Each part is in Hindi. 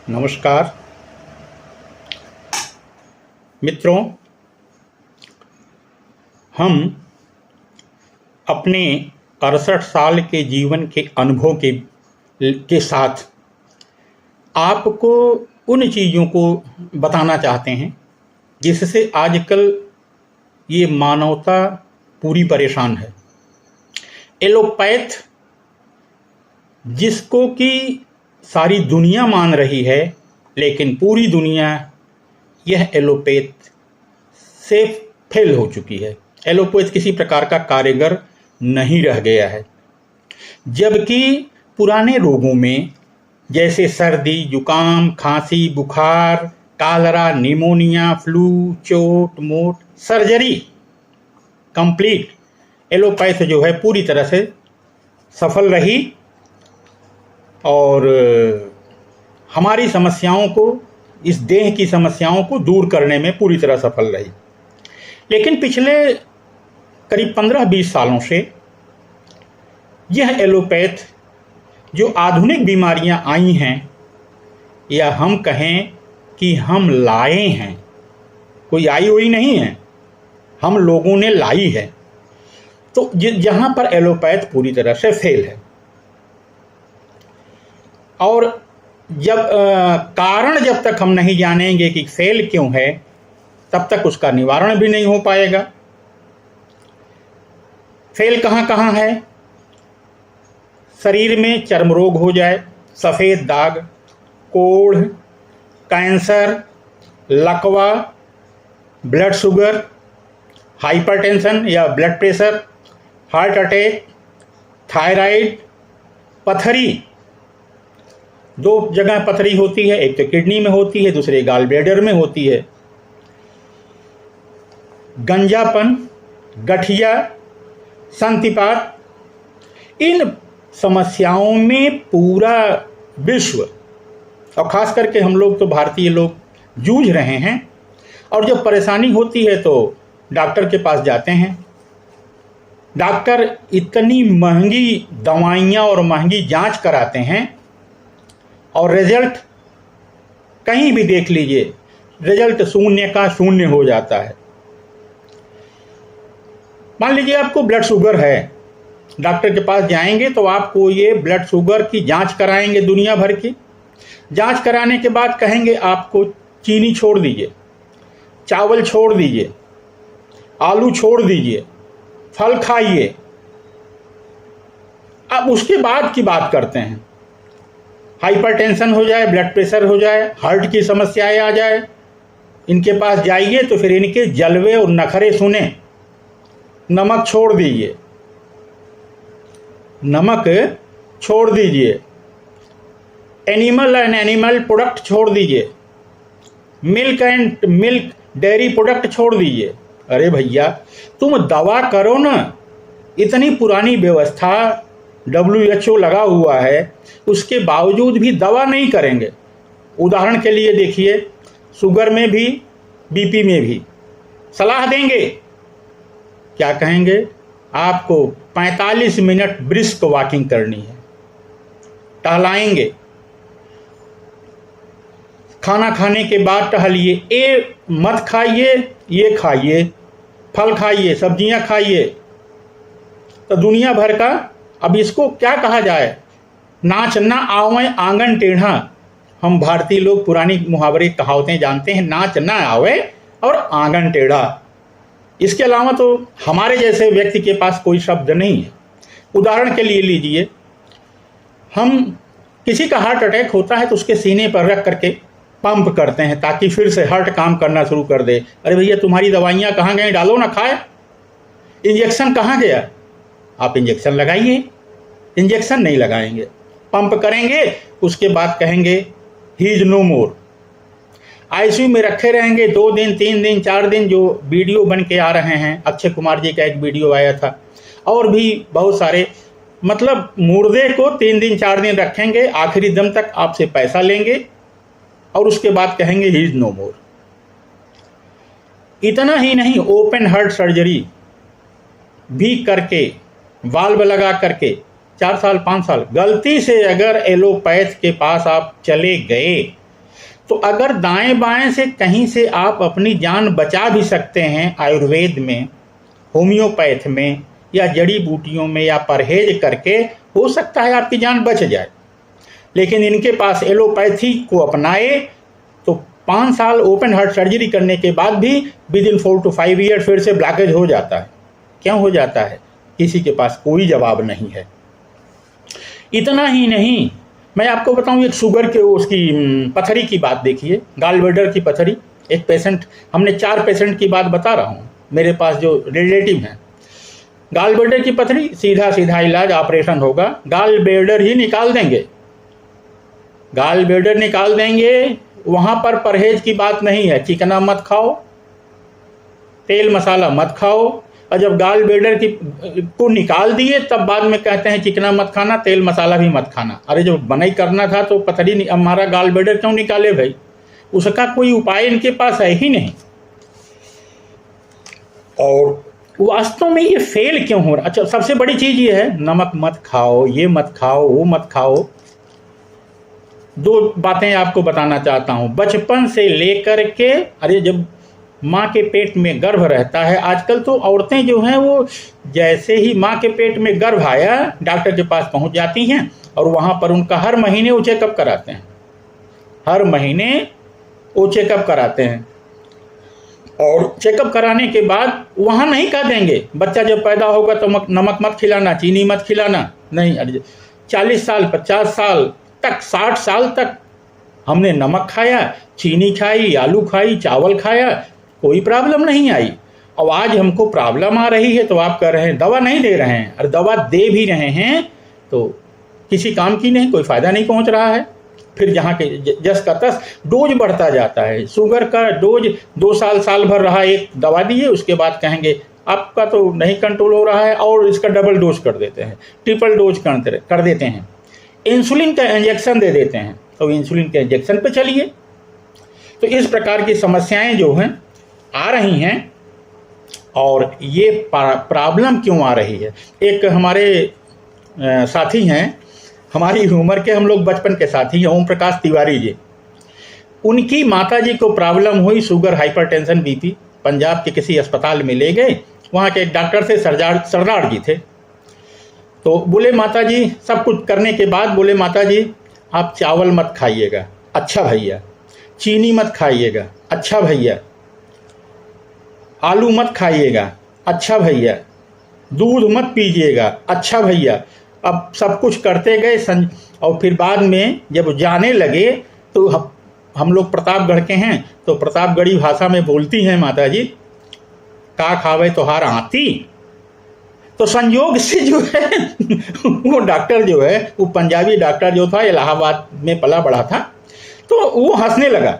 नमस्कार मित्रों, हम अपने 68 साल के जीवन के अनुभव के साथ आपको उन चीज़ों को बताना चाहते हैं जिससे आजकल ये मानवता पूरी परेशान है। एलोपैथ जिसको कि सारी दुनिया मान रही है, लेकिन पूरी दुनिया यह एलोपैथ से फेल हो चुकी है। एलोपैथ किसी प्रकार का कारीगर नहीं रह गया है। जबकि पुराने रोगों में जैसे सर्दी, जुकाम, खांसी, बुखार, कालरा, निमोनिया, फ्लू, चोट मोट, सर्जरी कंप्लीट, एलोपैथ जो है पूरी तरह से सफल रही और हमारी समस्याओं को, इस देह की समस्याओं को दूर करने में पूरी तरह सफल रही। लेकिन पिछले करीब 15-20 सालों से यह एलोपैथ जो आधुनिक बीमारियां आई हैं, या हम कहें कि हम लाए हैं, कोई आई हुई नहीं है, हम लोगों ने लाई है, तो जहां पर एलोपैथ पूरी तरह से फेल है। और जब कारण जब तक हम नहीं जानेंगे कि फेल क्यों है, तब तक उसका निवारण भी नहीं हो पाएगा। फेल कहाँ कहाँ है? शरीर में चर्म रोग हो जाए, सफ़ेद दाग, कोढ़, कैंसर, लकवा, ब्लड शुगर, हाइपरटेंशन या blood pressure, heart attack, thyroid, पथरी। दो जगह पथरी होती है, एक तो किडनी में होती है, दूसरे गाल ब्लैडर में होती है। गंजापन, गठिया, संधिपात, इन समस्याओं में पूरा विश्व और खास करके हम लोग तो भारतीय लोग जूझ रहे हैं। और जब परेशानी होती है तो डॉक्टर के पास जाते हैं। डॉक्टर इतनी महंगी दवाइयाँ और महंगी जांच कराते हैं और रिजल्ट कहीं भी देख लीजिए, रिजल्ट शून्य का शून्य हो जाता है। मान लीजिए आपको ब्लड शुगर है, डॉक्टर के पास जाएंगे तो आपको ये ब्लड शुगर की जांच कराएंगे, दुनिया भर की जांच कराने के बाद कहेंगे आपको चीनी छोड़ दीजिए, चावल छोड़ दीजिए, आलू छोड़ दीजिए, फल खाइए। अब उसके बाद की बात करते हैं, हाइपरटेंशन हो जाए, ब्लड प्रेशर हो जाए, हार्ट की समस्याएं आ जाए, इनके पास जाइए तो फिर इनके जलवे और नखरे सुने। नमक छोड़ दीजिए, नमक छोड़ दीजिए, एनिमल प्रोडक्ट छोड़ दीजिए, मिल्क डेयरी प्रोडक्ट छोड़ दीजिए। अरे भैया, तुम दवा करो ना, इतनी पुरानी व्यवस्था WHO लगा हुआ है, उसके बावजूद भी दवा नहीं करेंगे। उदाहरण के लिए देखिए, शुगर में भी, BP में भी सलाह देंगे, क्या कहेंगे? आपको 45 मिनट ब्रिस्क वॉकिंग करनी है, टहलाएंगे, खाना खाने के बाद टहलिए, ये मत खाइए, ये खाइए, फल खाइए, सब्जियां खाइए। तो दुनिया भर का, अब इसको क्या कहा जाए, नाच ना आवे आंगन टेढ़ा। हम भारतीय लोग पुरानी मुहावरे कहावतें जानते हैं, नाच ना आवे और आंगन टेढ़ा। इसके अलावा तो हमारे जैसे व्यक्ति के पास कोई शब्द नहीं है। उदाहरण के लिए लीजिए, हम किसी का हार्ट अटैक होता है तो उसके सीने पर रख करके पंप करते हैं ताकि फिर से हार्ट काम करना शुरू कर दे। अरे भैया, तुम्हारी दवाइयाँ कहाँ गई? डालो ना, खाए। इंजेक्शन कहाँ गया? आप इंजेक्शन लगाइए। इंजेक्शन नहीं लगाएंगे, पंप करेंगे, उसके बाद कहेंगे he is no more. ICU में रखे रहेंगे 2 दिन, 3 दिन, 4 दिन, जो वीडियो बन के आ रहे हैं। अक्षय कुमार जी का एक वीडियो आया था, और भी बहुत सारे। मतलब मुर्दे को 3 दिन 4 दिन रखेंगे, आखिरी दम तक आपसे पैसा लेंगे और उसके बाद कहेंगे ही इज नो मोर। इतना ही नहीं, ओपन हार्ट सर्जरी भी करके, वाल्व लगा करके 4 साल 5 साल, गलती से अगर एलोपैथ के पास आप चले गए तो अगर दाएं बाएं से कहीं से आप अपनी जान बचा भी सकते हैं आयुर्वेद में, होम्योपैथ में, या जड़ी बूटियों में, या परहेज करके हो सकता है आपकी जान बच जाए। लेकिन इनके पास एलोपैथी को अपनाए तो 5 साल ओपन हार्ट सर्जरी करने के बाद भी विद इन 4 to 5 ईयर फिर से ब्लॉकेज हो जाता है। क्यों हो जाता है? किसी के पास कोई जवाब नहीं है। इतना ही नहीं, मैं आपको बताऊं, एक शुगर के उसकी पथरी की बात देखिए, गाल ब्लैडर की पथरी। एक पेशेंट, हमने 4 पेशेंट की बात बता रहा हूँ मेरे पास जो रिलेटिव हैं। गाल ब्लैडर की पथरी, सीधा सीधा इलाज, ऑपरेशन होगा, गाल ब्लैडर ही निकाल देंगे, गाल ब्लैडर निकाल देंगे। वहाँ पर परहेज की बात नहीं है, चिकना मत खाओ, तेल मसाला मत खाओ। और जब गाल ब्लैडर को निकाल दिए तब बाद में कहते हैं चिकना मत खाना, तेल मसाला भी मत खाना। अरे जब बनाई करना था तो पथरी हमारा गाल ब्लैडर क्यों निकाले भाई? उसका कोई उपाय इनके पास है ही नहीं। और वास्तव में ये फेल क्यों हो रहा? अच्छा, सबसे बड़ी चीज ये है, नमक मत खाओ, ये मत खाओ, वो मत खाओ। 2 बातें आपको बताना चाहता हूं। बचपन से लेकर के, अरे जब माँ के पेट में गर्भ रहता है, आजकल तो औरतें जो हैं वो जैसे ही माँ के पेट में गर्भ आया डॉक्टर के पास पहुंच जाती हैं और वहाँ पर उनका हर महीने वो चेकअप कराते हैं, हर महीने वो चेकअप कराते हैं। और चेकअप कराने के बाद वहाँ नहीं कह देंगे बच्चा जब पैदा होगा तो नमक मत खिलाना, चीनी मत खिलाना, नहीं। अरे 40 साल 50 साल तक, 60 साल तक हमने नमक खाया, चीनी खाई, आलू खाई, चावल खाया, कोई प्रॉब्लम नहीं आई। अब आज हमको प्रॉब्लम आ रही है तो आप कह रहे हैं दवा नहीं दे रहे हैं। और दवा दे भी रहे हैं तो किसी काम की नहीं, कोई फ़ायदा नहीं पहुंच रहा है। फिर जहाँ के जस का तस डोज बढ़ता जाता है। शुगर का डोज 2 साल भर रहा, एक दवा दिए, उसके बाद कहेंगे आपका तो नहीं कंट्रोल हो रहा है, और इसका डबल डोज कर देते हैं, ट्रिपल डोज कर देते हैं। इंसुलिन का इंजेक्शन दे देते हैं, तो इंसुलिन के इंजेक्शन पे चलिए। तो इस प्रकार की समस्याएं जो हैं आ रही हैं। और ये प्रॉब्लम क्यों आ रही है? एक हमारे साथी हैं, हमारी उम्र के, हम लोग बचपन के साथी हैं, ओम प्रकाश तिवारी जी। उनकी माता जी को प्रॉब्लम हुई, शुगर, हाइपरटेंशन, बीपी। पंजाब के किसी अस्पताल में ले गए, वहाँ के डॉक्टर से सरदार जी थे। तो बोले माता जी, सब कुछ करने के बाद बोले माता जी आप चावल मत खाइएगा, अच्छा भैया, चीनी मत खाइएगा, अच्छा भैया, आलू मत खाइएगा, अच्छा भैया, दूध मत पीजिएगा, अच्छा भैया। अब सब कुछ करते गए और फिर बाद में जब जाने लगे तो हम लोग प्रतापगढ़ के हैं, तो प्रतापगढ़ी भाषा में बोलती हैं माता जी, का खावे तो हार आती। तो संयोग से जो है वो डॉक्टर जो है, वो पंजाबी डॉक्टर जो था, इलाहाबाद में पला बढ़ा था, तो वो हंसने लगा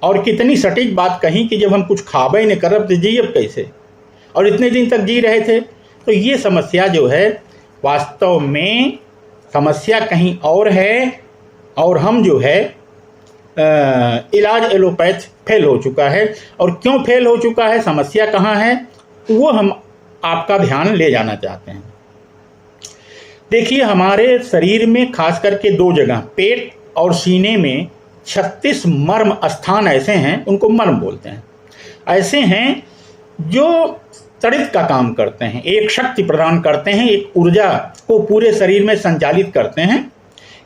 और कितनी सटीक बात कही कि जब हम कुछ खावे नहीं करब तो जियब कैसे, और इतने दिन तक जी रहे थे। तो ये समस्या जो है वास्तव में समस्या कहीं और है, और हम जो है इलाज एलोपैथ फेल हो चुका है। और क्यों फेल हो चुका है, समस्या कहाँ है, वो हम आपका ध्यान ले जाना चाहते हैं। देखिए, हमारे शरीर में खास करके 2 जगह, पेट और सीने में 36 मर्म स्थान ऐसे हैं, उनको मर्म बोलते हैं, ऐसे हैं जो तड़ित का काम करते हैं, एक शक्ति प्रदान करते हैं, एक ऊर्जा को पूरे शरीर में संचालित करते हैं।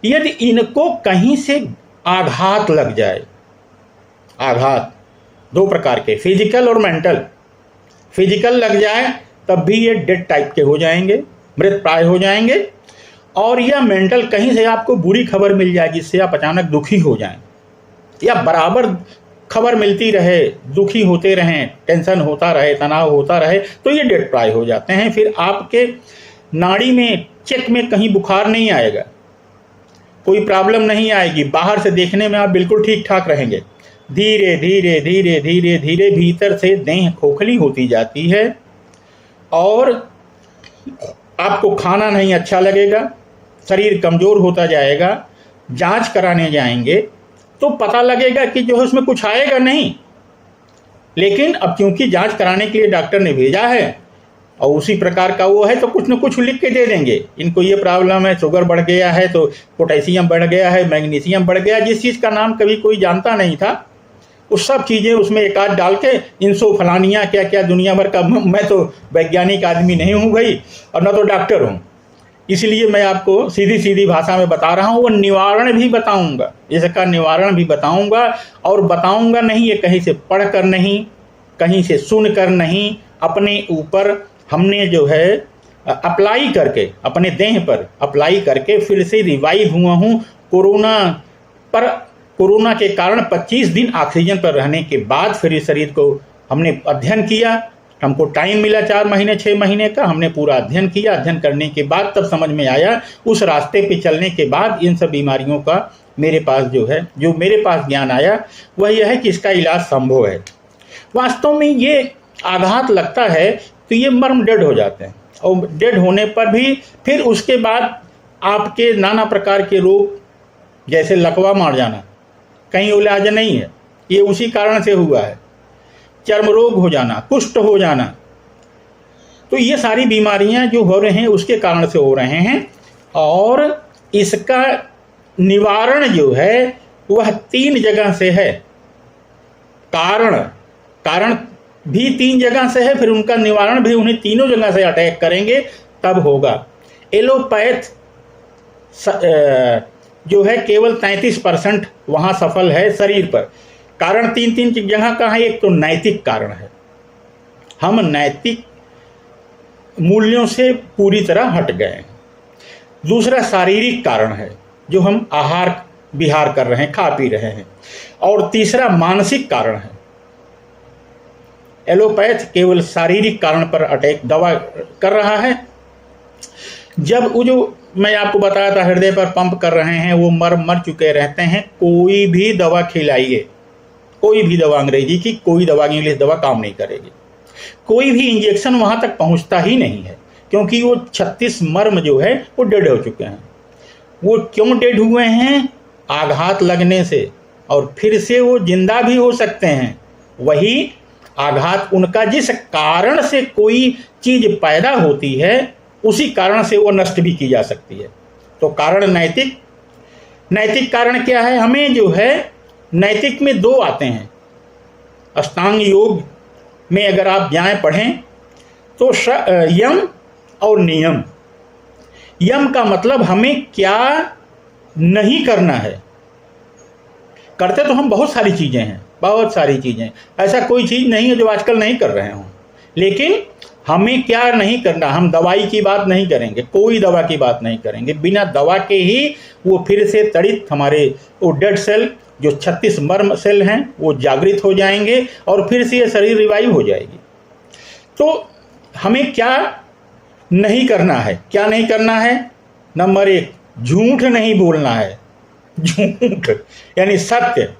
यदि इनको कहीं से आघात लग जाए, आघात 2 प्रकार के, फिजिकल और मेंटल। फिजिकल लग जाए तब भी ये डेड टाइप के हो जाएंगे, मृत प्राय हो जाएंगे। और या मेंटल, कहीं से आपको बुरी खबर मिल जाए जिससे आप अचानक दुखी हो जाएं, या बराबर खबर मिलती रहे, दुखी होते रहें, टेंशन होता रहे, तनाव होता रहे, तो ये डेड प्राय हो जाते हैं। फिर आपके नाड़ी में, चेक में कहीं बुखार नहीं आएगा, कोई प्रॉब्लम नहीं आएगी, बाहर से देखने में आप बिल्कुल ठीक ठाक रहेंगे। धीरे धीरे धीरे धीरे धीरे भीतर से देह खोखली होती जाती है और आपको खाना नहीं अच्छा लगेगा, शरीर कमज़ोर होता जाएगा। जांच कराने जाएंगे तो पता लगेगा कि जो है उसमें कुछ आएगा नहीं, लेकिन अब क्योंकि जांच कराने के लिए डॉक्टर ने भेजा है और उसी प्रकार का वो है तो कुछ न कुछ लिख के दे देंगे, इनको ये प्रॉब्लम है, शुगर बढ़ गया है तो पोटेशियम बढ़ गया है, मैग्नीशियम बढ़ गया, जिस चीज़ का नाम कभी कोई जानता नहीं था उस सब चीज़ें उसमें एक आध डाल के इंसो फलानियाँ क्या क्या दुनिया भर का। मैं तो वैज्ञानिक आदमी नहीं हूँ भाई, और न तो डॉक्टर हूँ, इसलिए मैं आपको सीधी सीधी भाषा में बता रहा हूँ। वो निवारण भी बताऊँगा, इसका निवारण भी बताऊँगा, और बताऊँगा नहीं ये कहीं से पढ़ कर नहीं, कहीं से सुन कर नहीं, अपने ऊपर हमने जो है अप्लाई करके, अपने देह पर अप्लाई करके फिर से रिवाइव हुआ हूँ। कोरोना के कारण 25 दिन ऑक्सीजन पर रहने के बाद फिर इस शरीर को हमने अध्ययन किया, हमको टाइम मिला 4 महीने 6 महीने का, हमने पूरा अध्ययन किया। अध्ययन करने के बाद तब समझ में आया, उस रास्ते पे चलने के बाद इन सब बीमारियों का मेरे पास जो मेरे पास ज्ञान आया वह यह है कि इसका इलाज संभव है। वास्तव में ये आघात लगता है तो ये मर्म डेड हो जाते हैं, और डेड होने पर भी फिर उसके बाद आपके नाना प्रकार के रोग, जैसे लकवा मार जाना, कहीं इलाज नहीं है, ये उसी कारण से हुआ है। चर्म रोग हो जाना, कुष्ठ हो जाना, तो ये सारी बीमारियां जो हो रहे हैं उसके कारण से हो रहे हैं। और इसका निवारण जो है वह 3 जगह से है। कारण भी 3 जगह से है, फिर उनका निवारण भी उन्हें तीनों जगह से अटैक करेंगे तब होगा। एलोपैथ जो है केवल 33% वहाँ सफल है शरीर पर। कारण 3 जगह का है। एक तो नैतिक कारण है, हम नैतिक मूल्यों से पूरी तरह हट गए हैं। दूसरा शारीरिक कारण है, जो हम आहार विहार कर रहे हैं, खा पी रहे हैं। और तीसरा मानसिक कारण है। एलोपैथ केवल शारीरिक कारण पर अटैक दवा कर रहा है। जब वो जो मैं आपको बताया था हृदय पर पंप कर रहे हैं, वो मर चुके रहते हैं। कोई भी दवा खिलाइए, कोई भी दवा, अंग्रेजी की कोई दवा, इंग्लिश दवा काम नहीं करेगी। कोई भी इंजेक्शन वहाँ तक पहुँचता ही नहीं है, क्योंकि वो 36 मर्म जो है वो डेड हो चुके हैं। वो क्यों डेड हुए हैं? आघात लगने से, और फिर से वो जिंदा भी हो सकते हैं। वही आघात, उनका जिस कारण से कोई चीज़ पैदा होती है उसी कारण से वो नष्ट भी की जा सकती है। तो कारण नैतिक कारण क्या है? हमें जो है नैतिक में 2 आते हैं। अष्टांग योग में अगर आप जाएं पढ़ें तो यम और नियम। यम का मतलब हमें क्या नहीं करना है। करते तो हम बहुत सारी चीज़ें हैं, बहुत सारी चीज़ें, ऐसा कोई चीज़ नहीं है जो आजकल नहीं कर रहे हों। लेकिन हमें क्या नहीं करना, हम दवाई की बात नहीं करेंगे, कोई दवा की बात नहीं करेंगे। बिना दवा के ही वो फिर से तड़ित हमारे वो डेड सेल, जो 36 मर्म सेल हैं, वो जागृत हो जाएंगे और फिर से ये शरीर रिवाइव हो जाएगी। तो हमें क्या नहीं करना है? क्या नहीं करना है? नंबर 1, झूठ नहीं बोलना है। झूठ यानी सत्य।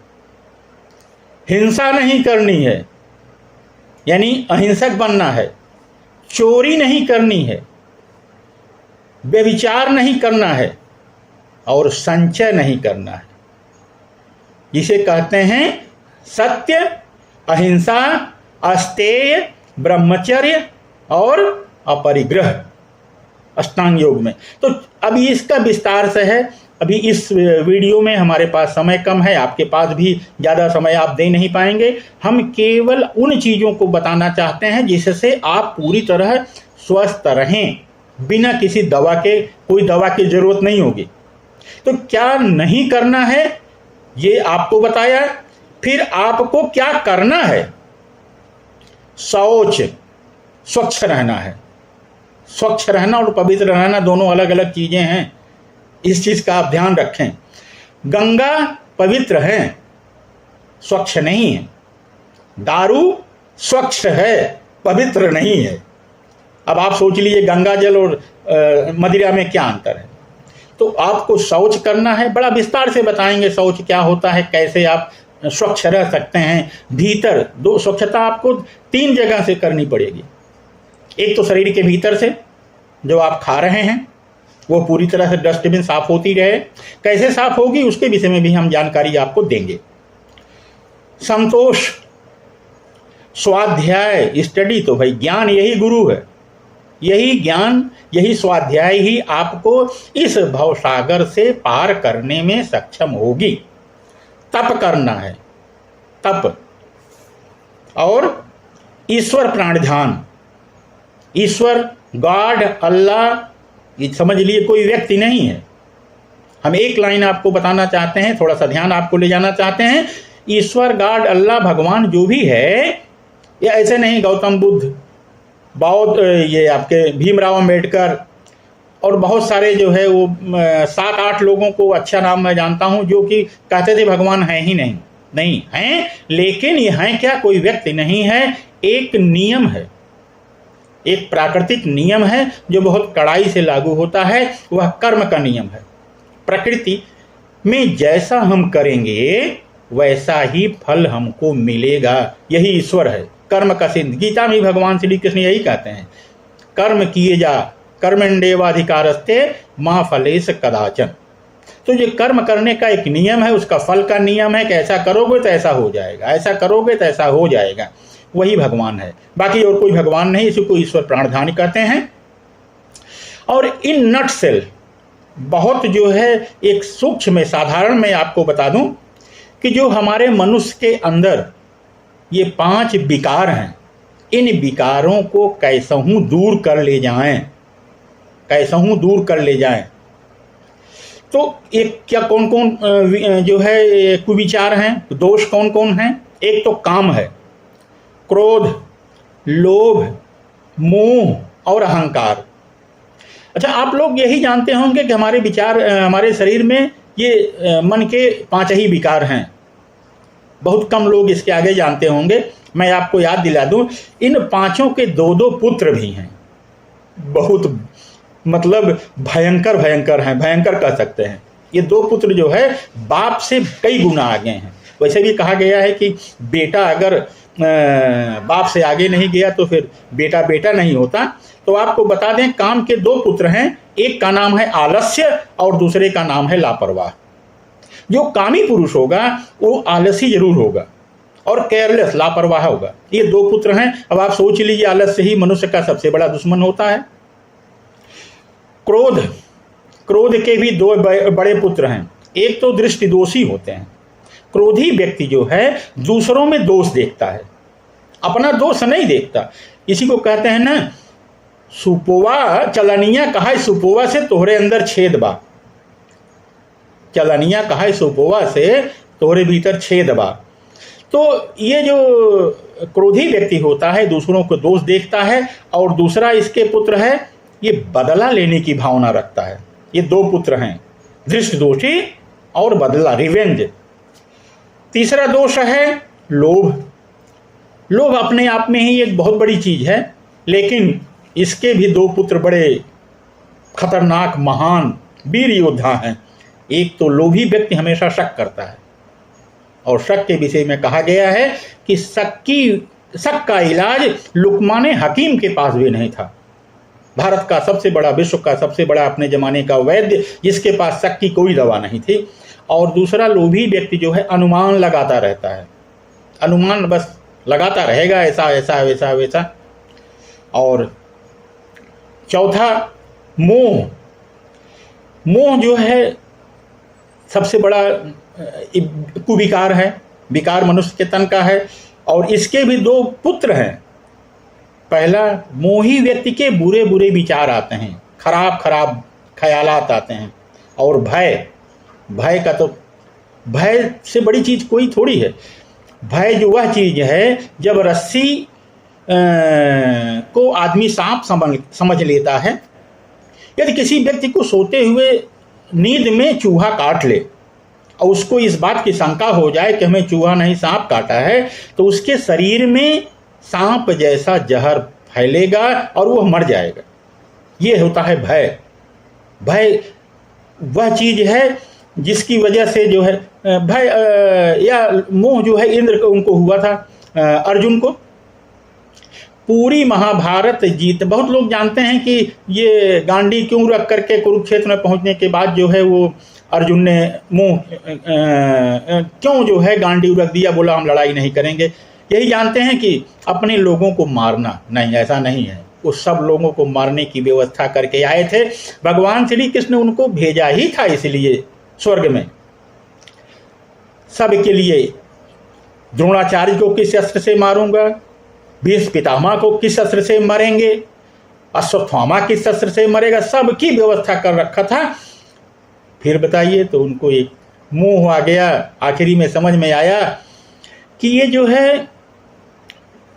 हिंसा नहीं करनी है, यानी अहिंसक बनना है। चोरी नहीं करनी है, व्यभिचार नहीं करना है, और संचय नहीं करना है। जिसे कहते हैं सत्य, अहिंसा, अस्तेय, ब्रह्मचर्य और अपरिग्रह अष्टांग योग में। तो अभी इसका विस्तार से है। अभी इस वीडियो में हमारे पास समय कम है, आपके पास भी ज़्यादा समय आप दे नहीं पाएंगे। हम केवल उन चीज़ों को बताना चाहते हैं जिससे आप पूरी तरह स्वस्थ रहें, बिना किसी दवा के। कोई दवा की ज़रूरत नहीं होगी। तो क्या नहीं करना है ये आपको बताया। फिर आपको क्या करना है? शौच, स्वच्छ रहना है। स्वच्छ रहना और पवित्र रहना दोनों अलग अलग चीज़ें हैं, इस चीज़ का आप ध्यान रखें। गंगा पवित्र है, स्वच्छ नहीं है। दारू स्वच्छ है, पवित्र नहीं है। अब आप सोच लीजिए गंगा जल और मदिरा में क्या अंतर है। तो आपको शौच करना है, बड़ा विस्तार से बताएंगे शौच क्या होता है, कैसे आप स्वच्छ रह सकते हैं। भीतर स्वच्छता आपको 3 जगह से करनी पड़ेगी। एक तो शरीर के भीतर से, जो आप खा रहे हैं वो पूरी तरह से डस्टबिन साफ होती रहे। कैसे साफ होगी उसके विषय में भी हम जानकारी आपको देंगे। संतोष, स्वाध्याय, स्टडी, तो भाई ज्ञान यही गुरु है। यही ज्ञान, यही स्वाध्याय ही आपको इस भवसागर से पार करने में सक्षम होगी। तप करना है, तप और ईश्वर प्राणिधान। ईश्वर, गॉड, अल्लाह, ये समझ लिए कोई व्यक्ति नहीं है। हम एक लाइन आपको बताना चाहते हैं, थोड़ा सा ध्यान आपको ले जाना चाहते हैं। ईश्वर, गॉड, अल्लाह, भगवान जो भी है, ये ऐसे नहीं गौतम बुद्ध, बौद्ध, ये आपके भीमराव अम्बेडकर और बहुत सारे जो है वो 7-8 लोगों को अच्छा नाम मैं जानता हूँ जो कि कहते थे भगवान है ही नहीं। नहीं हैं, लेकिन ये हैं क्या? कोई व्यक्ति नहीं है, एक नियम है, एक प्राकृतिक नियम है जो बहुत कड़ाई से लागू होता है। वह कर्म का नियम है। प्रकृति में जैसा हम करेंगे वैसा ही फल हमको मिलेगा। यही ईश्वर है, कर्म का सिद्ध। गीता में भगवान श्री कृष्ण यही कहते हैं, कर्म किए जा, कर्मण्येवाधिकारस्ते मा फलेश कदाचन। तो ये कर्म करने का एक नियम है, उसका फल का नियम है कि ऐसा करोगे तो ऐसा हो जाएगा, ऐसा करोगे तो ऐसा हो जाएगा। वही भगवान है, बाकी और कोई भगवान नहीं। इसी को ईश्वर प्राणधानी कहते हैं। और इन नटसेल बहुत जो है एक सूक्ष्म में, साधारण में आपको बता दूं कि जो हमारे मनुष्य के अंदर ये 5 विकार हैं, इन विकारों को कैसहूँ दूर कर ले जाएं, कैसहूँ दूर कर ले जाएं। तो एक क्या कौन कौन जो है कुविचार हैं, दोष कौन कौन हैं? एक तो काम है, क्रोध, लोभ, मोह और अहंकार। अच्छा, आप लोग यही जानते होंगे कि हमारे विचार, हमारे शरीर में ये मन के 5 ही विकार हैं। बहुत कम लोग इसके आगे जानते होंगे। मैं आपको याद दिला दूं, इन 5 के 2-2 पुत्र भी हैं। बहुत मतलब भयंकर भयंकर हैं, भयंकर कह सकते हैं। ये 2 पुत्र जो है बाप से कई गुना आगे हैं। वैसे भी कहा गया है कि बेटा अगर बाप से आगे नहीं गया तो फिर बेटा बेटा नहीं होता। तो आपको बता दें, काम के 2 पुत्र हैं। एक का नाम है आलस्य और दूसरे का नाम है लापरवाह। जो कामी पुरुष होगा वो आलसी जरूर होगा और केयरलेस, लापरवाह होगा। ये 2 पुत्र हैं। अब आप सोच लीजिए, आलस्य ही मनुष्य का सबसे बड़ा दुश्मन होता है। क्रोध, क्रोध के भी 2 बड़े पुत्र हैं। एक तो दृष्टि दोषी होते हैं। क्रोधी व्यक्ति जो है दूसरों में दोष देखता है, अपना दोष नहीं देखता। इसी को कहते हैं ना, सुपोवा चलनिया कहा सुपोवा से तोहरे अंदर छेद बा। चलनिया कहा सुपोवा से तोहरे भीतर छेद बा। तो ये जो क्रोधी व्यक्ति होता है दूसरों को दोष देखता है। और दूसरा इसके पुत्र है, ये बदला लेने की भावना रखता है। ये 2 पुत्र हैं, दृष्टि दोषी और बदला, रिवेंज। तीसरा दोष है लोभ। लोभ अपने आप में ही एक बहुत बड़ी चीज है, लेकिन इसके भी 2 पुत्र बड़े खतरनाक, महान वीर योद्धा हैं। एक तो लोभी व्यक्ति हमेशा शक करता है, और शक के विषय में कहा गया है कि शक का इलाज लुकमान हकीम के पास भी नहीं था। भारत का सबसे बड़ा, विश्व का सबसे बड़ा अपने जमाने का वैद्य, जिसके पास शक की कोई दवा नहीं थी। और दूसरा लोभी व्यक्ति जो है अनुमान लगाता रहता है, अनुमान बस लगाता रहेगा, ऐसा ऐसा वैसा वैसा। और चौथा मोह। मोह जो है सबसे बड़ा कुविकार है, विकार मनुष्य के तन का है। और इसके भी 2 पुत्र हैं। पहला, मोही व्यक्ति के बुरे बुरे विचार आते हैं, खराब खराब ख्यालात आते हैं। और भय, भय का तो, भय से बड़ी चीज कोई थोड़ी है। भय जो वह चीज है जब रस्सी को आदमी सांप समझ लेता है। यदि किसी व्यक्ति को सोते हुए नींद में चूहा काट ले और उसको इस बात की शंका हो जाए कि हमें चूहा नहीं सांप काटा है, तो उसके शरीर में सांप जैसा जहर फैलेगा और वह मर जाएगा। ये होता है भय। भय वह चीज है जिसकी वजह से जो है भय या मोह जो है इंद्र को उनको हुआ था, अर्जुन को। पूरी महाभारत जीत, बहुत लोग जानते हैं कि ये गांडी क्यों रख करके कुरुक्षेत्र में पहुंचने के बाद जो है वो अर्जुन ने मोह क्यों जो है गांडी रख दिया, बोला हम लड़ाई नहीं करेंगे। यही जानते हैं कि अपने लोगों को मारना नहीं, ऐसा नहीं है। वो सब लोगों को मारने की व्यवस्था करके आए थे। भगवान श्री कृष्ण उनको भेजा ही था इसलिए स्वर्ग में सबके लिए। द्रोणाचार्य को किस अस्त्र से मारूंगा, भीष्म पितामह को किस अस्त्र से मरेंगे, अश्वत्थामा किस अस्त्र से मरेगा, सबकी व्यवस्था कर रखा था। फिर बताइए, तो उनको एक मोह आ गया। आखिरी में समझ में आया कि ये जो है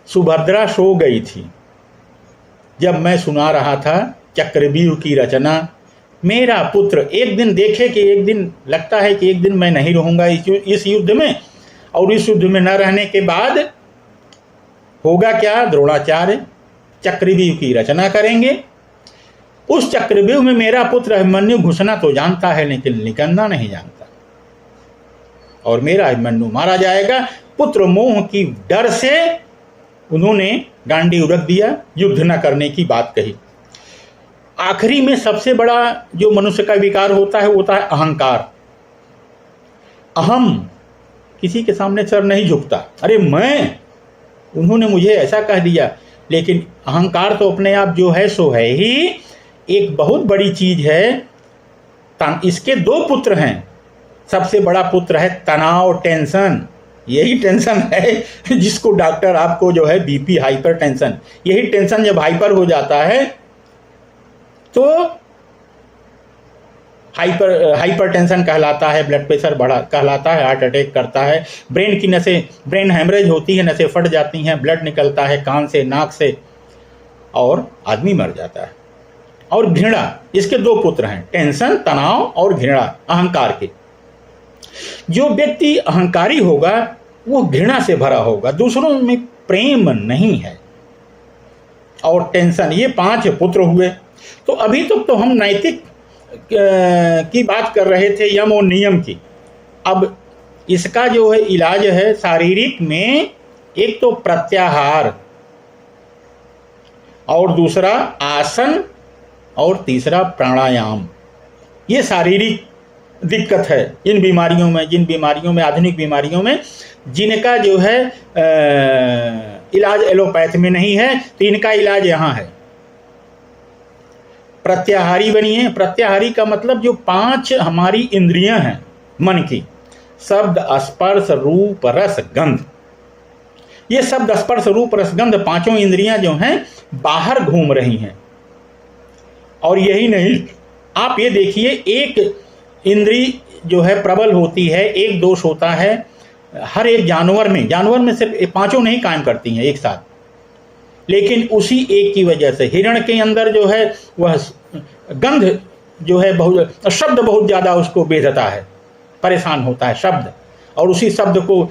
सुभद्रा सो गई थी जब मैं सुना रहा था चक्रव्यूह की रचना। मेरा पुत्र एक दिन देखे कि एक दिन लगता है कि एक दिन मैं नहीं रहूंगा इस युद्ध में, और इस युद्ध में न रहने के बाद होगा क्या, द्रोणाचार्य चक्रव्यूह की रचना करेंगे। उस चक्रव्यूह में मेरा पुत्र अभिमन्यु घुसना तो जानता है लेकिन निकलना नहीं जानता, और मेरा अभिमन्यु मारा जाएगा। पुत्र मोह की डर से उन्होंने गांडीव रख दिया, युद्ध न करने की बात कही। आखिरी में सबसे बड़ा जो मनुष्य का विकार होता है वो होता है अहंकार। अहम, किसी के सामने सर नहीं झुकता, अरे मैं, उन्होंने मुझे ऐसा कह दिया। लेकिन अहंकार तो अपने आप जो है सो है ही, एक बहुत बड़ी चीज है। इसके दो पुत्र हैं। सबसे बड़ा पुत्र है तनाव, टेंशन। यही टेंशन है जिसको डॉक्टर आपको जो है बीपी, हाइपर टेंशन, यही टेंशन जब हाइपर हो जाता है तो हाइपर टेंशन कहलाता है, ब्लड प्रेशर बढ़ा कहलाता है, हार्ट अटैक करता है, ब्रेन की नसें, ब्रेन हेमरेज होती है, नसें फट जाती हैं, ब्लड निकलता है कान से, नाक से, और आदमी मर जाता है। और घृणा, इसके दो पुत्र हैं, टेंशन, तनाव और घृणा, अहंकार के। जो व्यक्ति अहंकारी होगा वो घृणा से भरा होगा, दूसरों में प्रेम नहीं है, और टेंशन। ये 5 पुत्र हुए। तो अभी तक तो हम नैतिक की बात कर रहे थे, यम और नियम की। अब इसका जो है इलाज है शारीरिक में, एक तो प्रत्याहार, और दूसरा आसन, और तीसरा प्राणायाम। ये शारीरिक दिक्कत है इन बीमारियों में, जिन बीमारियों में, आधुनिक बीमारियों में, जिनका जो है इलाज एलोपैथ में नहीं है, तो इनका इलाज यहाँ है। प्रत्याहारी बनिए। प्रत्याहारी का मतलब जो 5 हमारी इंद्रियां हैं मन की, शब्द, स्पर्श, रूप, रस, गंध। ये शब्द, स्पर्श, रूप, रस, गंध 5 इंद्रियां जो हैं बाहर घूम रही हैं। और यही नहीं, आप ये देखिए, एक इंद्री जो है प्रबल होती है, एक दोष होता है हर एक जानवर में सिर्फ 5 नहीं काम करती हैं एक साथ, लेकिन उसी एक की वजह से हिरण के अंदर जो है वह गंध जो है बहुत, शब्द बहुत ज़्यादा उसको बेधता है, परेशान होता है शब्द, और उसी शब्द को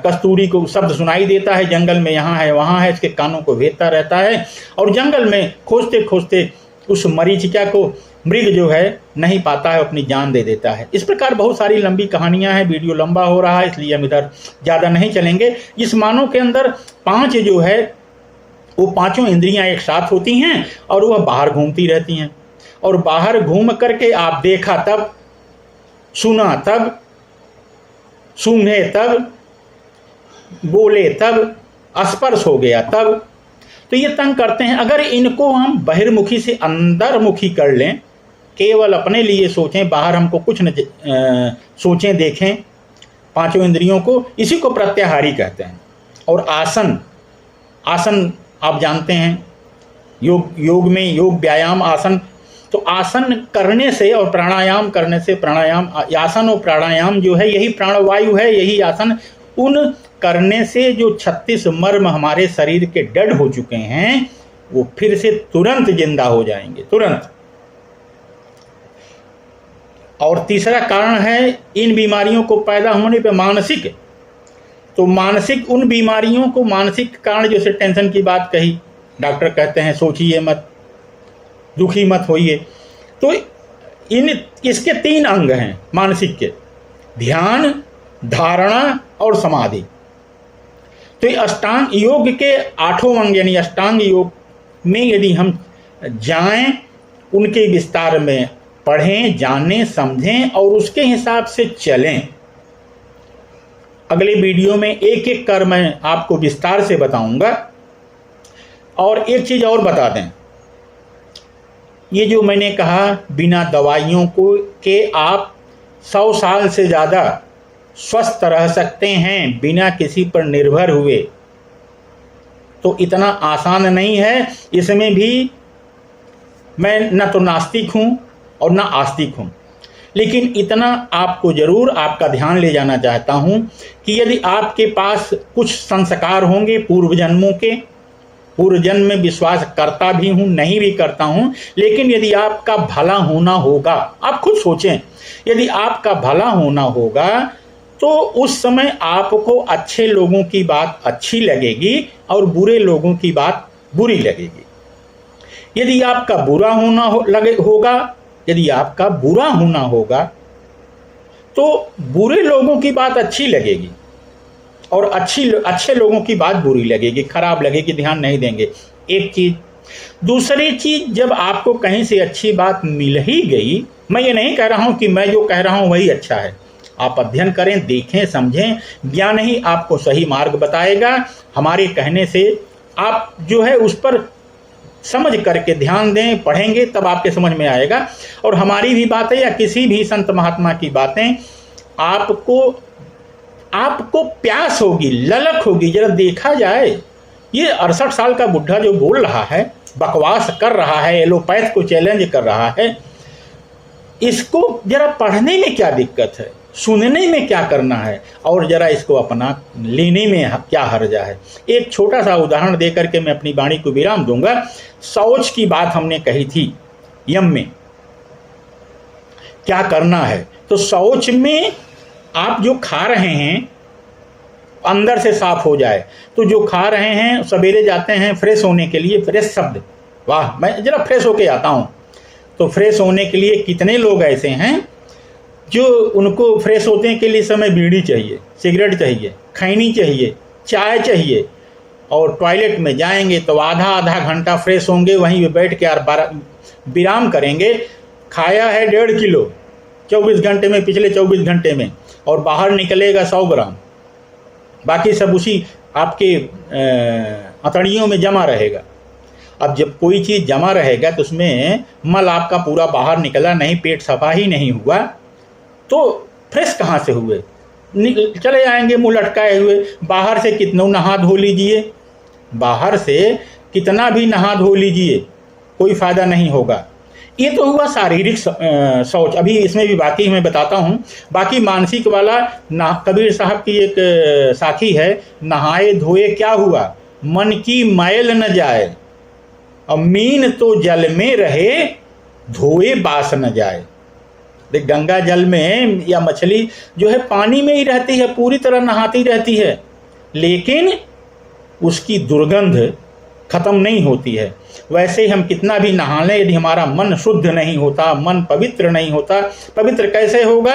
कस्तूरी को शब्द सुनाई देता है, जंगल में यहाँ है वहाँ है, इसके कानों को भेदता रहता है, और जंगल में खोजते खोजते उस मरीचिका को मृग जो है नहीं पाता है, अपनी जान दे देता है। इस प्रकार बहुत सारी लंबी कहानियां हैं, वीडियो लंबा हो रहा है इसलिए हम इधर ज़्यादा नहीं चलेंगे। इस मानव के अंदर 5 जो है वो 5 इंद्रियां एक साथ होती हैं, और वह बाहर घूमती रहती हैं, और बाहर घूम करके आप देखा तब, सुना तब, सूंघे तब, बोले तब, स्पर्श हो गया तब। तो ये तंग करते हैं। अगर इनको हम बहिर्मुखी से अंदरमुखी कर लें, केवल अपने लिए सोचें, बाहर हमको कुछ न सोचें देखें 5 इंद्रियों को, इसी को प्रत्याहारी कहते हैं। और आसन आप जानते हैं, योग में योग व्यायाम आसन, तो आसन करने से और प्राणायाम करने से, आसन और प्राणायाम जो है यही प्राणवायु है, यही आसन, उन करने से जो 36 मर्म हमारे शरीर के डेड हो चुके हैं वो फिर से तुरंत जिंदा हो जाएंगे, तुरंत। और तीसरा कारण है इन बीमारियों को पैदा होने पे मानसिक। तो मानसिक, उन बीमारियों को मानसिक कारण, जैसे टेंशन की बात कही, डॉक्टर कहते हैं सोचिए मत, दुखी मत होइए। तो इसके 3 अंग हैं मानसिक के, ध्यान, धारणा और समाधि। तो अष्टांग योग के 8 अंग यानी अष्टांग योग में यदि हम जाएं, उनके विस्तार में पढ़ें, जानें, समझें और उसके हिसाब से चलें। अगले वीडियो में एक एक कर मैं आपको विस्तार से बताऊंगा। और एक चीज़ और बता दें, ये जो मैंने कहा बिना दवाइयों को के आप 100 साल से ज़्यादा स्वस्थ रह सकते हैं बिना किसी पर निर्भर हुए, तो इतना आसान नहीं है। इसमें भी मैं न तो नास्तिक हूँ और न आस्तिक हूँ, लेकिन इतना आपको ज़रूर आपका ध्यान ले जाना चाहता हूँ कि यदि आपके पास कुछ संस्कार होंगे पूर्व जन्मों के, पूर्व जन्म में विश्वास करता भी हूँ नहीं भी करता हूँ, लेकिन यदि आपका भला होना होगा, आप खुद सोचें, यदि आपका भला होना होगा तो उस समय आपको अच्छे लोगों की बात अच्छी लगेगी और बुरे लोगों की बात बुरी लगेगी। यदि आपका बुरा होना होगा, यदि आपका बुरा होना होगा तो बुरे लोगों की बात अच्छी लगेगी और अच्छे लोगों की बात बुरी लगेगी, खराब लगेगी, ध्यान नहीं देंगे। एक चीज़। दूसरी चीज़, जब आपको कहीं से अच्छी बात मिल ही गई, मैं ये नहीं कह रहा हूँ कि मैं जो कह रहा हूँ वही अच्छा है, आप अध्ययन करें, देखें, समझें, ज्ञान ही आपको सही मार्ग बताएगा। हमारे कहने से आप जो है उस पर समझ करके ध्यान दें, पढ़ेंगे तब आपके समझ में आएगा। और हमारी भी बातें या किसी भी संत महात्मा की बातें आपको प्यास होगी, ललक होगी। जरा देखा जाए, ये 68 साल का बुढ़ा जो बोल रहा है, बकवास कर रहा है, एलोपैथ को चैलेंज कर रहा है, इसको जरा पढ़ने में क्या दिक्कत है, सुनने में क्या करना है, और जरा इसको अपना लेने में क्या हर्जा है। एक छोटा सा उदाहरण दे करके मैं अपनी वाणी को विराम दूंगा। शौच की बात हमने कही थी, यम में क्या करना है। तो शौच में आप जो खा रहे हैं अंदर से साफ हो जाए, तो जो खा रहे हैं सवेरे जाते हैं फ्रेश होने के लिए, फ्रेश शब्द, वाह, मैं जरा फ्रेश होके आता हूँ। तो फ्रेश होने के लिए कितने लोग ऐसे हैं जो उनको फ्रेश होने के लिए समय बीड़ी चाहिए, सिगरेट चाहिए, खैनी चाहिए, चाय चाहिए, और टॉयलेट में जाएंगे तो आधा घंटा फ्रेश होंगे, वहीं पे बैठ के यार विराम करेंगे। खाया है 1.5 किलो 24 घंटे में, पिछले 24 घंटे में, और बाहर निकलेगा 100 ग्राम, बाकी सब उसी आपके अतड़ियों में जमा रहेगा। अब जब कोई चीज़ जमा रहेगा तो उसमें मल आपका पूरा बाहर निकला नहीं, पेट सफा ही नहीं हुआ, तो फ्रेश कहाँ से हुए? चले आएंगे मुँह लटकाए हुए। बाहर से कितना नहा धो लीजिए, बाहर से कितना भी नहा धो लीजिए, कोई फ़ायदा नहीं होगा। ये तो हुआ शारीरिक शौच। अभी इसमें भी बाकी मैं बताता हूँ। बाकी मानसिक वाला कबीर साहब की एक साखी है, नहाए धोए क्या हुआ, मन की मैल न जाए, और मीन तो जल में रहे, धोए बास न जाए। देख, गंगा जल में या मछली जो है पानी में ही रहती है, पूरी तरह नहाती रहती है, लेकिन उसकी दुर्गंध खत्म नहीं होती है। वैसे ही हम कितना भी नहा लें, यदि हमारा मन शुद्ध नहीं होता, मन पवित्र नहीं होता, पवित्र कैसे होगा,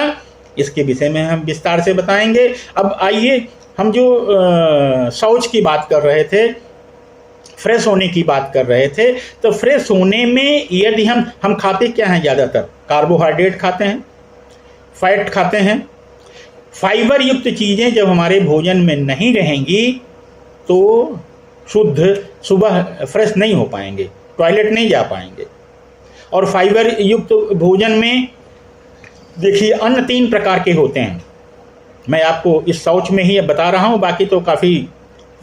इसके विषय में हम विस्तार से बताएंगे। अब आइए, हम जो शौच की बात कर रहे थे, फ्रेश होने की बात कर रहे थे, तो फ्रेश होने में यदि हम खाते क्या हैं, ज़्यादातर कार्बोहाइड्रेट खाते हैं, फैट खाते हैं। फाइबर युक्त चीज़ें जब हमारे भोजन में नहीं रहेंगी तो शुद्ध सुबह फ्रेश नहीं हो पाएंगे, टॉयलेट नहीं जा पाएंगे। और फाइबर युक्त भोजन में देखिए अन्न 3 प्रकार के होते हैं। मैं आपको इस शौच में ही बता रहा हूँ, बाकी तो काफ़ी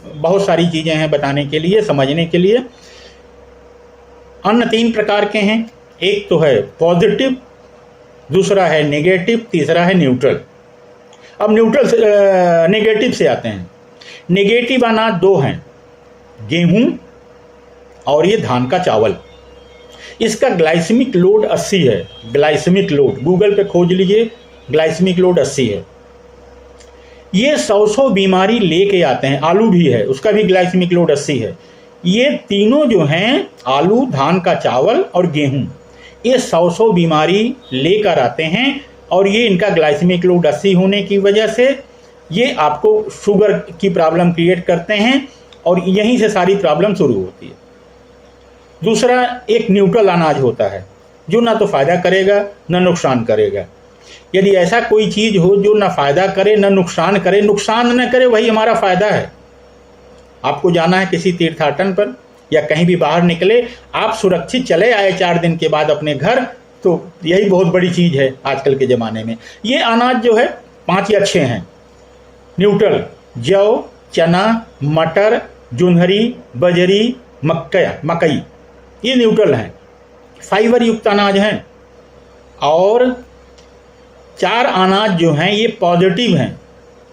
बहुत सारी चीज़ें हैं बताने के लिए, समझने के लिए। अन्न 3 प्रकार के हैं, एक तो है पॉजिटिव, दूसरा है नेगेटिव, तीसरा है न्यूट्रल। अब नेगेटिव से आते हैं। नेगेटिव अनाज 2 हैं, गेहूं और ये धान का चावल। इसका ग्लाइसेमिक लोड 80 है। ग्लाइसेमिक लोड गूगल पे खोज लीजिए, ग्लाइसेमिक लोड 80 है। ये 100 बीमारी लेके आते हैं। आलू भी है, उसका भी ग्लाइसेमिक लोड 80 है। ये तीनों जो हैं, आलू, धान का चावल और गेहूं, ये 100 बीमारी लेकर आते हैं, और ये इनका ग्लाइसेमिक लोड 80 होने की वजह से ये आपको शुगर की प्रॉब्लम क्रिएट करते हैं, और यहीं से सारी प्रॉब्लम शुरू होती है। दूसरा एक न्यूट्रल अनाज होता है, जो ना तो फ़ायदा करेगा ना नुकसान करेगा। यदि ऐसा कोई चीज़ हो जो ना फ़ायदा करे ना नुकसान करे, नुकसान न करे, वही हमारा फ़ायदा है। आपको जाना है किसी तीर्थाटन पर, या कहीं भी बाहर निकले, आप सुरक्षित चले आए 4 दिन के बाद अपने घर, तो यही बहुत बड़ी चीज़ है आजकल के ज़माने में। ये अनाज जो है 5 ही अच्छे हैं न्यूट्रल: जौ, चना, मटर, जोंधरी, बजरी, मकई, ये न्यूट्रल हैं, फाइबर युक्त अनाज हैं। और 4 अनाज जो हैं ये पॉजिटिव हैं,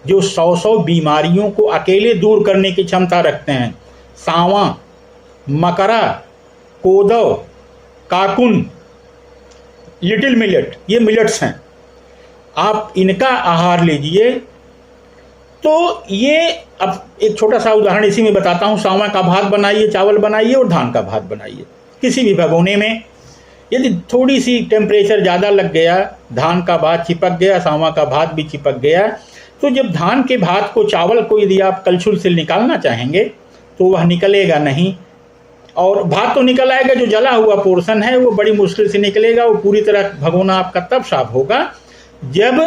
जो 100 बीमारियों को अकेले दूर करने की क्षमता रखते हैं: सावा, मकरा, कोदव, काकुन, लिटिल मिलेट, ये मिलेट्स हैं। आप इनका आहार लीजिए। तो ये अब एक छोटा सा उदाहरण इसी में बताता हूँ। सावा का भात बनाइए, चावल बनाइए और धान का भात बनाइए किसी भी भगोने में। यदि थोड़ी सी टेम्परेचर ज़्यादा लग गया, धान का भात चिपक गया, सावा का भात भी चिपक गया, तो जब धान के भात को, चावल को यदि आप कलछुल से निकालना चाहेंगे तो वह निकलेगा नहीं। और भात तो निकल आएगा, जो जला हुआ पोर्शन है वो बड़ी मुश्किल से निकलेगा। वो पूरी तरह भगोना आपका तब साफ होगा जब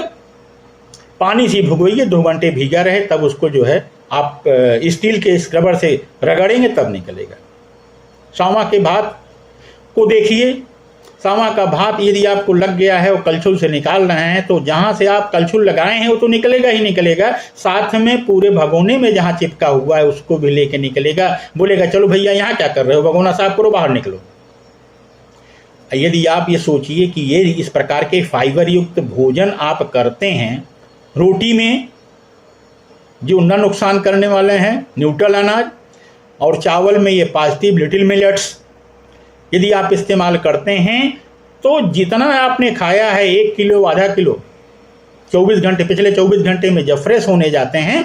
पानी से भिगोइए, 2 घंटे भीगा रहे, तब उसको जो है आप स्टील के स्क्रबर से रगड़ेंगे तब निकलेगा। सावा के भात को देखिए, सावा का भात यदि आपको लग गया है और कलछुल से निकाल रहे हैं, तो जहाँ से आप कलछुल लगाए हैं वो तो निकलेगा ही निकलेगा, साथ में पूरे भगोने में जहाँ चिपका हुआ है उसको भी लेके निकलेगा। बोलेगा चलो भैया यहाँ क्या कर रहे हो, भगोना साफ करो, बाहर निकलो। यदि आप ये सोचिए कि ये इस प्रकार के फाइबर युक्त भोजन आप करते हैं, रोटी में जो न नुकसान करने वाले हैं न्यूट्रल अनाज, और चावल में ये पॉजिटिव लिटिल मिलेट्स यदि आप इस्तेमाल करते हैं, तो जितना आपने खाया है 1 किलो, आधा किलो, 24 घंटे, पिछले 24 घंटे में जब फ्रेश होने जाते हैं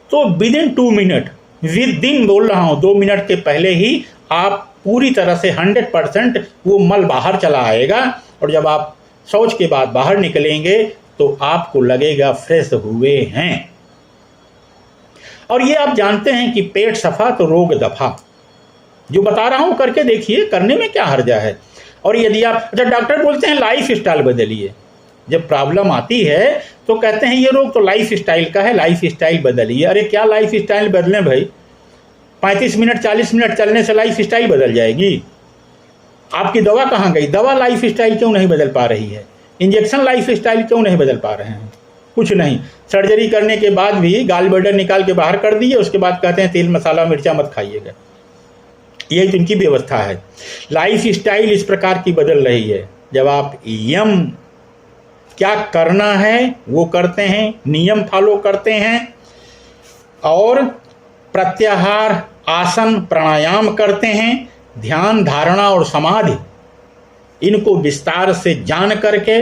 तो विदिन 2 मिनट, विदिन बोल रहा हूँ 2 मिनट के पहले ही आप पूरी तरह से 100% वो मल बाहर चला आएगा। और जब आप शौच के बाद बाहर निकलेंगे तो आपको लगेगा फ्रेश हुए हैं। और ये आप जानते हैं कि पेट सफा तो रोग दफा। जो बता रहा हूँ करके देखिए, करने में क्या हर्जा है। और यदि आप, जब डॉक्टर बोलते हैं लाइफ स्टाइल बदलिए, जब प्रॉब्लम आती है तो कहते हैं ये रोग तो लाइफ स्टाइल का है, लाइफ स्टाइल बदलिए। अरे क्या लाइफ स्टाइल बदलें भाई? 35 मिनट 40 मिनट चलने से लाइफ स्टाइल बदल जाएगी? आपकी दवा कहाँ गई? दवा लाइफ स्टाइल क्यों नहीं बदल पा रही है? इंजेक्शन लाइफ स्टाइल क्यों नहीं बदल पा रहे हैं? कुछ नहीं। सर्जरी करने के बाद भी गाल ब्लैडर निकाल के बाहर कर दिए, उसके बाद कहते हैं तेल मसाला मिर्चा मत खाइएगा। यही तो इनकी व्यवस्था है। लाइफ स्टाइल इस प्रकार की बदल रही है। जब आप यम क्या करना है वो करते हैं, नियम फॉलो करते हैं, और प्रत्याहार, आसन, प्राणायाम करते हैं, ध्यान, धारणा और समाधि, इनको विस्तार से जान करके,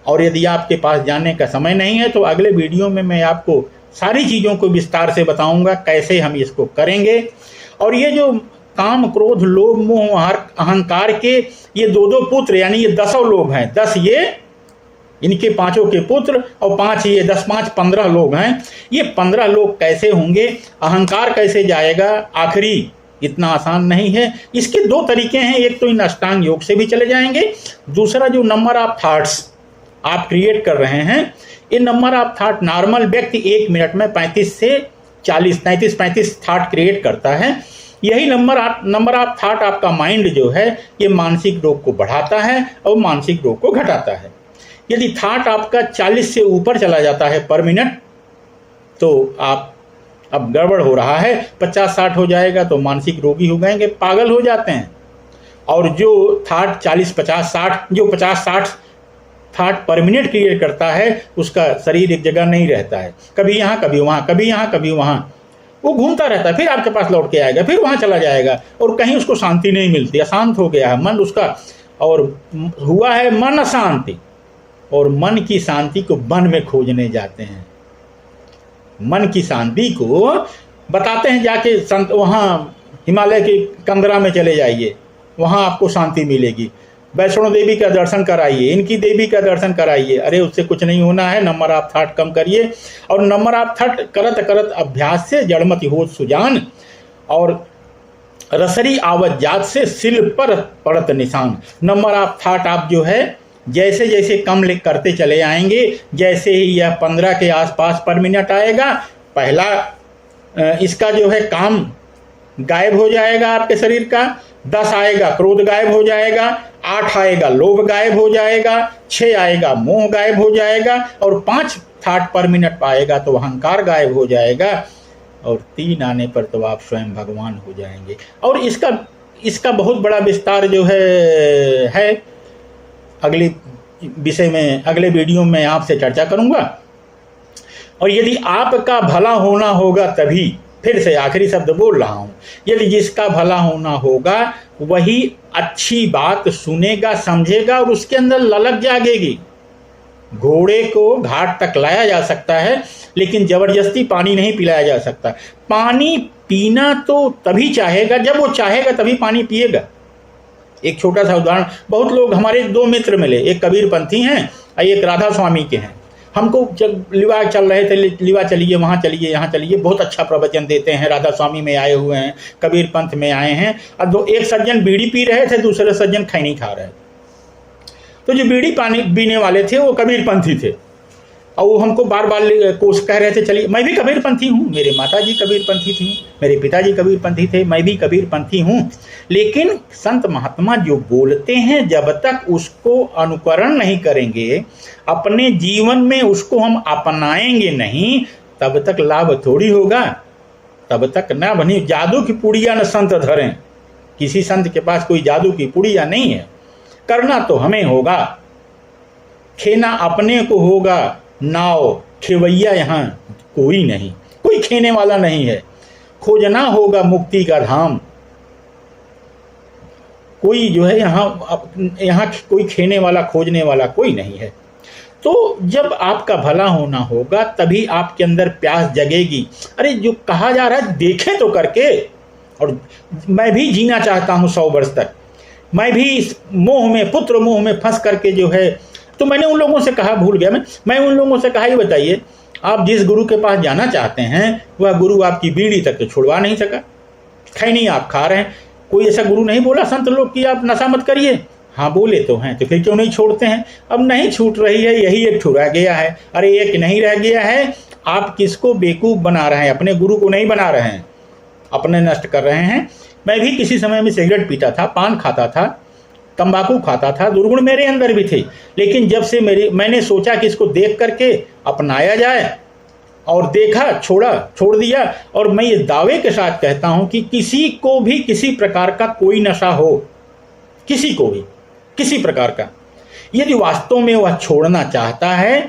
और यदि आपके पास जानने का समय नहीं है तो अगले वीडियो में मैं आपको सारी चीज़ों को विस्तार से बताऊंगा कैसे हम इसको करेंगे। और ये जो काम, क्रोध, लोभ, मोह, अहंकार के ये 2 पुत्र, यानी ये 10 लोग हैं, 10 ये इनके 5 के पुत्र और 5 ये, 10 5 15 लोग हैं। ये 15 लोग कैसे होंगे, अहंकार कैसे जाएगा, आखिरी इतना आसान नहीं है। इसके 2 तरीके हैं। एक तो इन अष्टांग योग से भी चले जाएंगे, दूसरा जो नंबर ऑफ थॉट्स आप क्रिएट कर रहे हैं, ये नंबर ऑफ थॉट नॉर्मल व्यक्ति 1 मिनट में 35 से 40, 35 थॉट क्रिएट करता है। यही नंबर ऑफ थॉट आपका माइंड जो है ये मानसिक रोग को बढ़ाता है और मानसिक रोग को घटाता है। यदि थॉट आपका 40 से ऊपर चला जाता है पर मिनट, तो आप अब गड़बड़ हो रहा है। 50-60 हो जाएगा तो मानसिक रोगी हो जाएंगे, पागल हो जाते हैं। और जो थॉट 40-50-60, जो 50-60 थॉट पर मिनट क्रिएट करता है, उसका शरीर एक जगह नहीं रहता है, कभी यहाँ कभी वहाँ, कभी यहाँ कभी वहाँ, वो घूमता रहता है, फिर आपके पास लौट के आएगा, फिर वहाँ चला जाएगा, और कहीं उसको शांति नहीं मिलती, अशांत हो गया है मन उसका, और हुआ है मन अशांति। और मन की शांति को वन में खोजने जाते हैं। मन की शांति को बताते हैं जाके संत, वहाँ हिमालय के कंदरा में चले जाइए, वहाँ आपको शांति मिलेगी। वैष्णो देवी का दर्शन कराइए, इनकी देवी का दर्शन कराइए, अरे उससे कुछ नहीं होना है। नंबर ऑफ थॉट कम करिए, और नंबर ऑफ थॉट करत करत अभ्यास से जड़मति होत सुजान, और रसरी आवत जात से सिल पर पड़त निशान। नंबर ऑफ थॉट आप जो है जैसे जैसे कम करते चले आएंगे, जैसे ही यह 15 के आसपास पर मिनट आएगा, पहला इसका जो है काम गायब हो जाएगा आपके शरीर का, 10 आएगा क्रोध गायब हो जाएगा, 8 आएगा लोभ गायब हो जाएगा, 6 आएगा मोह गायब हो जाएगा, और 5 थॉट पर मिनट आएगा तो अहंकार गायब हो जाएगा, और 3 आने पर तो आप स्वयं भगवान हो जाएंगे। और इसका बहुत बड़ा विस्तार जो है अगले विषय में, अगले वीडियो में आपसे चर्चा करूंगा। और यदि आपका भला होना होगा तभी, फिर से आखिरी शब्द बोल रहा हूं, यदि जिसका भला होना होगा वही अच्छी बात सुनेगा, समझेगा और उसके अंदर ललक जागेगी। घोड़े को घाट तक लाया जा सकता है लेकिन जबरदस्ती पानी नहीं पिलाया जा सकता। पानी पीना तो तभी चाहेगा जब वो चाहेगा, तभी पानी पिएगा। एक छोटा सा उदाहरण, बहुत लोग, हमारे 2 मित्र मिले, एक कबीरपंथी हैं और एक राधा स्वामी के हैं। हमको जब लिवा चल रहे थे, लिवा चलिए, वहाँ चलिए, यहाँ चलिए, बहुत अच्छा प्रवचन देते हैं, राधा स्वामी में आए हुए हैं, कबीर पंथ में आए हैं। और एक सज्जन बीड़ी पी रहे थे, दूसरे सज्जन खैनी खा रहे थे। तो जो बीड़ी पानी पीने वाले थे वो कबीरपंथी थे, और वो हमको बार बार कोश कह रहे थे चलिए। मैं भी कबीरपंथी हूँ, मेरे माता जी कबीरपंथी थी, मेरे पिताजी कबीरपंथी थे, मैं भी कबीरपंथी हूँ। लेकिन संत महात्मा जो बोलते हैं, जब तक उसको अनुकरण नहीं करेंगे, अपने जीवन में उसको हम अपनाएंगे नहीं, तब तक लाभ थोड़ी होगा, तब तक ना बनी। जादू की पुड़िया न संत धरें, किसी संत के पास कोई जादू की पुड़िया नहीं है। करना तो हमें होगा, खेना अपने को होगा, नाव खेवैया यहाँ कोई नहीं, कोई खेने वाला नहीं है। खोजना होगा मुक्ति का धाम, कोई जो है यहाँ कोई खेने वाला, खोजने वाला कोई नहीं है। तो जब आपका भला होना होगा तभी आपके अंदर प्यास जगेगी। अरे जो कहा जा रहा है देखें तो करके, और मैं भी जीना चाहता हूँ 100 वर्ष तक, मैं भी इस मोह में, पुत्र मोह में फंस करके जो है। तो मैंने उन लोगों से कहा, भूल गया मैं उन लोगों से कहा, ये बताइए आप जिस गुरु के पास जाना चाहते हैं वह गुरु आपकी बीड़ी तक तो छुड़वा नहीं सका, खैनी आप खा रहे हैं। कोई ऐसा गुरु नहीं बोला संत लोग कि आप नशा मत करिए? हाँ बोले तो हैं, तो फिर क्यों नहीं छोड़ते हैं? अब नहीं छूट रही है, यही एक छुड़ा गया है। अरे एक नहीं रह गया है, आप किसको बेवकूफ़ बना रहे हैं? अपने गुरु को नहीं बना रहे हैं, अपने नष्ट कर रहे हैं। मैं भी किसी समय में सिगरेट पीता था, पान खाता था, तंबाकू खाता था, दुर्गुण मेरे अंदर भी थे। लेकिन जब से मैंने सोचा कि इसको देख करके अपनाया जाए, और देखा, छोड़ दिया। और मैं ये दावे के साथ कहता हूं कि किसी को भी किसी प्रकार का कोई नशा हो, किसी को भी किसी प्रकार का, यदि वास्तव में वह छोड़ना चाहता है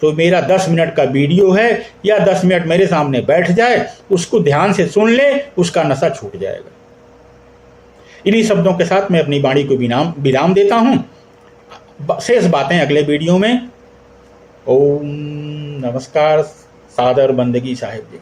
तो मेरा 10 मिनट का वीडियो है, या 10 मिनट मेरे सामने बैठ जाए, उसको ध्यान से सुन ले, उसका नशा छूट जाएगा। इन्हीं शब्दों के साथ मैं अपनी वाणी को विराम देता हूं। शेष बातें अगले वीडियो में। ओम नमस्कार, सादर बंदगी साहिब जी।